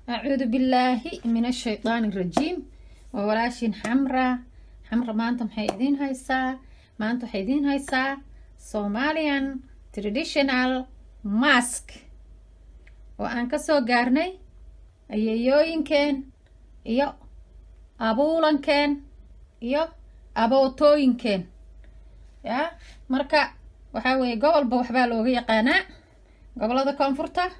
أعوذ بالله من الشيطان الرجيم وولاشين حمرة ما أنتم حيدين هايسا ما أنتم حيدين هايسا Somalian traditional mask وأن كسو قارني أيوين كان إيو أبولان كان إيو أبوتوين كان يا مركا وحاوي قبل بوحبال وغي قناع قبل هذا كونفورتا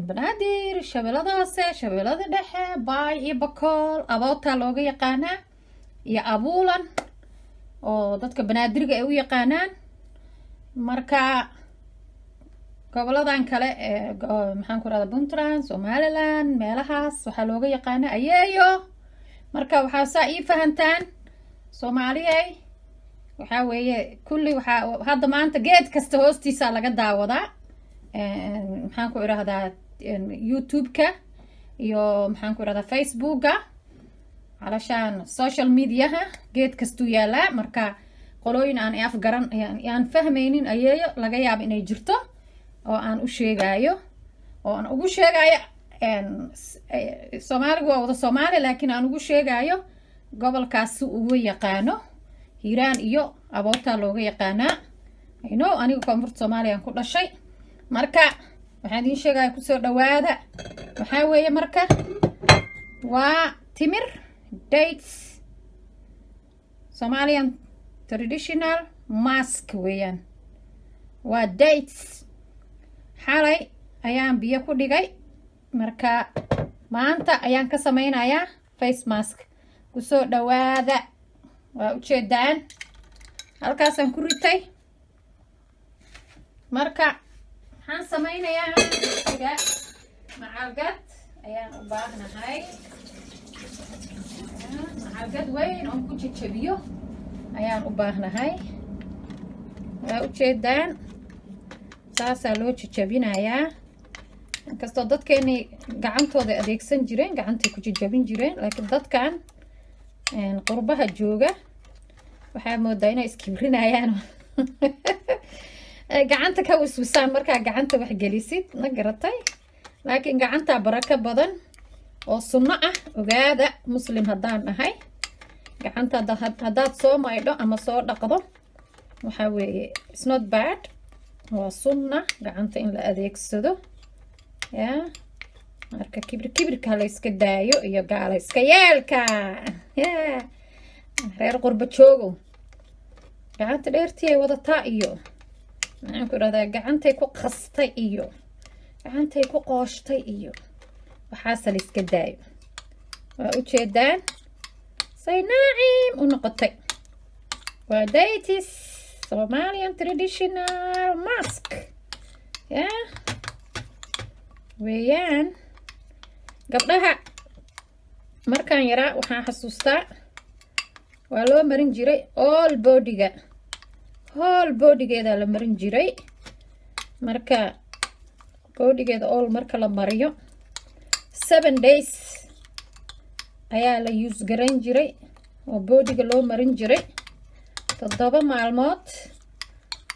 banaadir shabeellada hoose shabeellada dhexe baay iyo bakool aboota looga yaqaanaa iyo abuulan oo dadka banaadirga ay u yaqaanaan marka goboladan kale maxaan ku radaa Puntland Somaliland meelahaas waxa looga yaqaanaa ayeeyo marka waxa saa ii fahantaan Soomaaliyay waxa weeye kulli waxa hadda maanta geed kasta hoostiisa laga daawadaa maxaan ku irahdaa YouTube-ka iyo maxaan ku irahdaa Facebook-ga علشان social media-ha geed kastuu yaalaa marka qolooyin aan af garan aan fahmaynin ayeeyo laga yaabo inay jirto oo aan u sheegayo oo aan ugu sheegayo Soomaaligu waa wada Soomaali laakiin aan ugu sheegayo gobolkaas uu yaqaano Hiiraan iyo aboota looga yaqaanaa anigu koonfurta Soomaaliya ku dhashay marka waxaan idin sheegay ku soo dhawaada waxa weeye marka waa timir dates Somalian traditional mask weeyaan waa dates xalay ayaan biyo ku dhigay marka maanta ayaan ka sameynayaa face mask ku soo dhawaada waa u jeedaan halkaas aan ku ritay marka waxaan sameynayaa macalgad ayaan u baahnahay macalgad weyn oo ku jajabiyo ayaan u baahnahay waa u jeedaan saasaa loo jajabinayaa inkastoo dadkeeni gacantooda adeegsan jireen gacantay ku jajabin jireen laakiin dadkan qurbaha jooga waxaa moodaa inay iskibrinayaan gacanta ka wiswisaan markaa gacanta wax gelisid ma garatay laakiin gacanta barako badan oo sunno ah ogaada muslim haddaan ahay gacanta haddaad soo maydho ama soo dhaqdo waxa weeye it's not bad waa sunna gacanta in la adeegsado ya marka kibirka la iska daayo iyo gaala iska yeelka reer qurba joogo gacanta dheertii ay wadataa iyo maxaan ku irahdaa gacantay ku qastay iyo gacantay ku qooshtay iyo waxaase la iska daayo waa u jeedaan say naacim u noqotay waa dates Somalian traditional mask ya weeyaan gabdhaha markaan yaraa waxaan xasuustaa waa loo marin jiray all body-ga whole bodygeeda la marin jiray marka bodygeeda all marka la mariyo 7 days ayaa la use garan jiray oo bodyga loo marin jiray 7 maalmood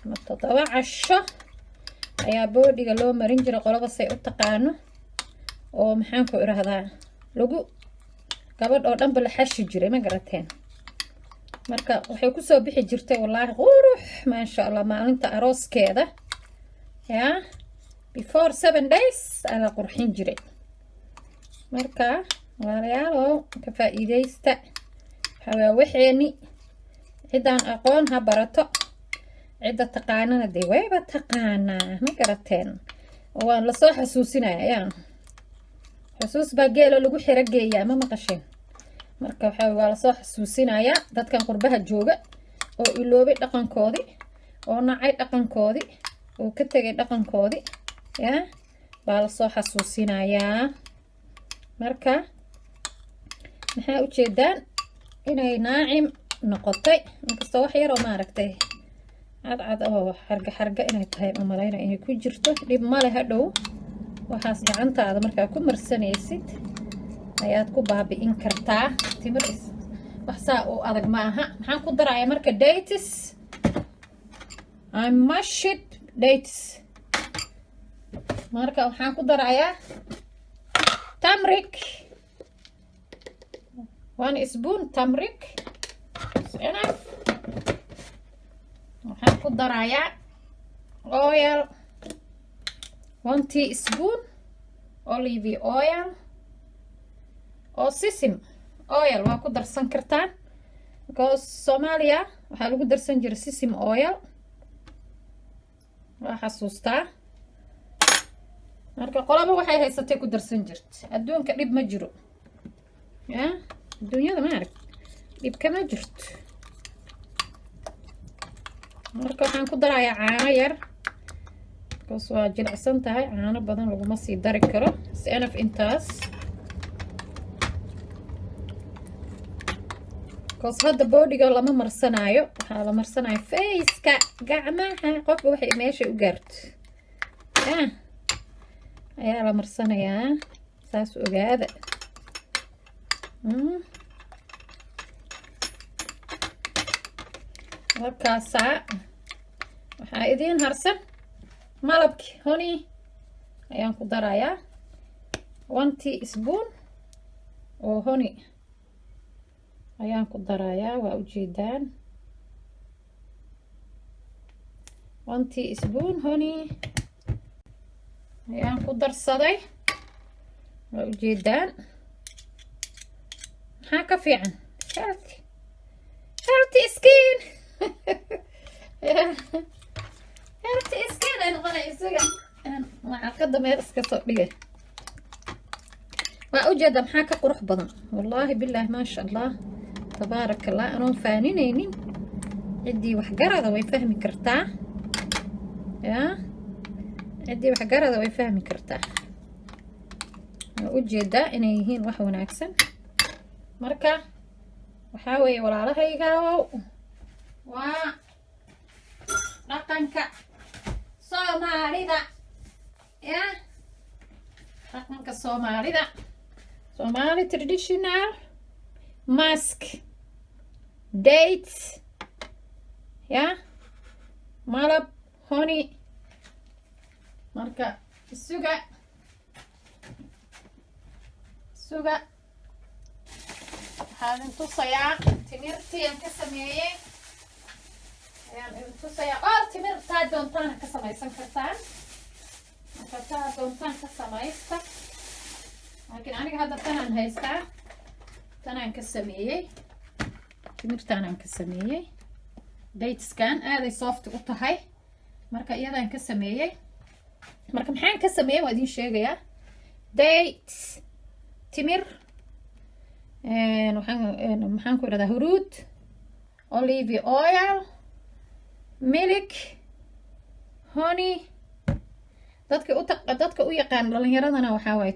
ama 7 casho ayaa bodyga loo marin jiray qolaba say u taqaano oo maxaan ku irahdaa lagu gabadh oo dhanba la xashi jiray ma garateen marka waxay ku soo bixi jirtay wallahi qurux ma sha Allah maalinta arooskeeda ya before 7 days ala qurxin jiray marka walaalayaal ka faa'iideysta hawa waxeeni cidaan aqoon ha barato cida taqaanana de wayba taqaanaa ma garateen oo la soo xasuusinaya xasuus baa geelo lagu xirageeyaa ma maqasheen marka waxa waa la soo xasuusinaya dadkan qurbaha jooga oo iloobay dhaqankoodii oo nacay dhaqankoodii oo ka tagay dhaqankoodii ya baa la soo xasuusinaya marka maxaa u jeedaan inay naacim noqotay inkastoo wax yar oo maaragtay cad oo xarga inay tahay ma malayna inay ku jirto dib ma leh hadhow waxaas gacantaada markaa ku marsanaysid ayaad ku baabi'in kartaa timir wax saa oo adag ma aha maxaan ku darayaa marka dates I mashed dates marka waxaan ku darayaa turmeric, 1 spoon turmeric is enough. waxaan ku darayaa oil, 1 teaspoon olive oil oo sesame oil waa ku darsan kartaan because Soomaaliya waxaa lagu darsan jiray sesame oil, waa xasuustaa. marka qolaba waxay haysatay ku darsan jirta. adduunka dhib ma jiro, ya adduunyada ma arag dhib kama jirto. marka waxaan ku darayaa caano yar because waa jilicsan tahay, caano badan laguma sii dari karo. is enough intaas because hadda boodhiga lama marsanaayo, waxaa la marsanaya faceka, gacmaha, qofka waxay meesha u gaarto ayaa la marsanayaa, saas ogaada. markaasaa waxaa idiin harsan malabki honey ayaan ku darayaa, 1 teaspoon oo honey ayaan ku darayaa, waa ujeedaan 1 teaspoon honey ayaan ku darsaday, waa ujeedaan. maxaa ka fiican healthy skin healthy skin ay noqonaysa. macalqada meel iska soo dhigay, waa ujeeda maxaa ka qurux badan. wallaahi bilaahi maasha allah tabaaraka allah. anoon faaninaynin, ciddii waxgarada way fahmi kartaa, ya ciddii waxgarada way fahmi kartaa. waa ujeedaa inay yihiin wax wanaagsan. marka waxaa weeye walaalahayga, waa dhaqanka Soomaalida, ya dhaqanka Soomaalida, Somali traditional mask, dates, ya malab, honey. marka suga waxaan idin tusayaa timirtii aan ka sameeyey, ayaan idin tusayaa. oo timir taa doontaan ka samaysan kartaan, marka taa doontaan ka samaysta, laakiin aniga hadda tanaan haystaa, tanaan ka sameeyey, timirtaanaan ka sameeyey. dateskan aaday soft u tahay, marka iyadaan ka sameeyey. marka maxaan ka sameeyey waa idin sheegayaa. dates timir, maxaan ku idhahdaa huruud, olive oil, milk, honey. dadka u yaqaan dhalinyaradana waxaa waaye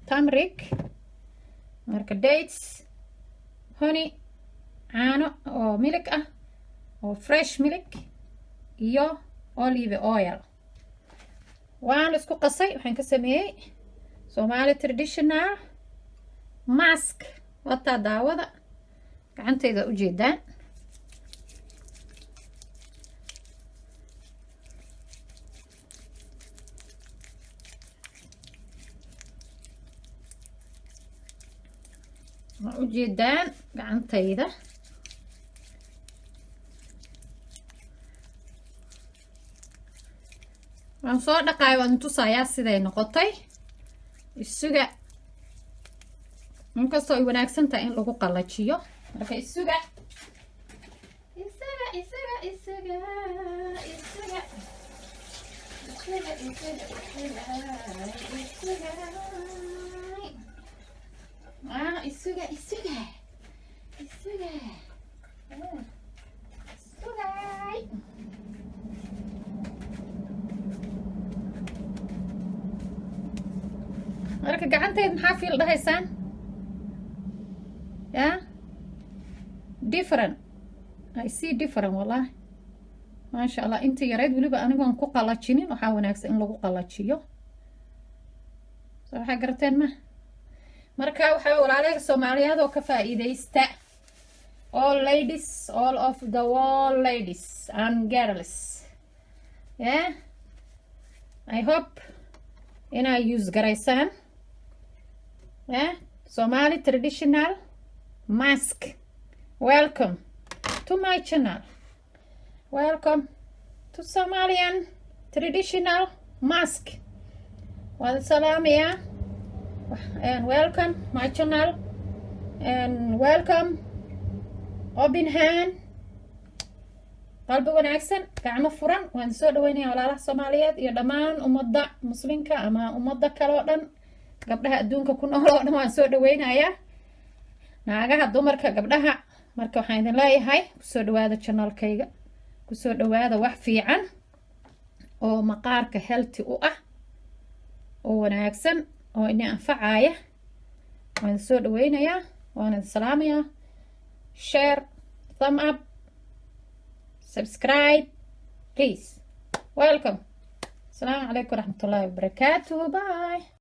turmeric. marka dates, honey, caano oo milk ah oo fresh milk, iyo olive oil. waan isku qasay, waxaan ka sameeyey Somali traditional mask. wataa daawada gacantayda ujeedaan. waa ujeedaan gacantayda. waan soo dhaqaay, waan tusayaa siday noqotay. isuga inkastoo ay wanaagsan tahay in lagu qalajiyo. marka isuga marka gacanteed maxaa fiil dhahaysaan, ya different. I see different wallahi maasha allah. inta yareed weliba anigoon ku qalajinin, waxaa wanaagsan in lagu qalajiyo. soo waxaa garateen ma? marka waxaa walaaleyga Soomaaliyeed oo ka faa'iideysta. all ladies, all of the world ladies and girls, yeah I hope inay use garaysaan Somali traditional mask. Welcome to my channel. Welcome to Somalian traditional mask. Wada salaamaya and welcome my channel and welcome open hand. qalbi wanaagsan gacmo furan waan soo dhaweynaya walaalaha Soomaaliyeed iyo dhammaan ummadda muslimka ama ummadda kale oo dhan gabdhaha adduunka ku nool oo dhan waan soo dhaweynayaa naagaha dumarka gabdhaha marka waxaan idin leeyahay kusoo dhawaada channelkayga kusoo dhawaada wax fiican oo maqaarka healthy u ah oo wanaagsan oo inay anfacaya waan soo dhaweynayaa waan salaamayaa share thumb up subscribe please welcome. Assalamu alaikum warahmatullahi wabarakatuh. Bye.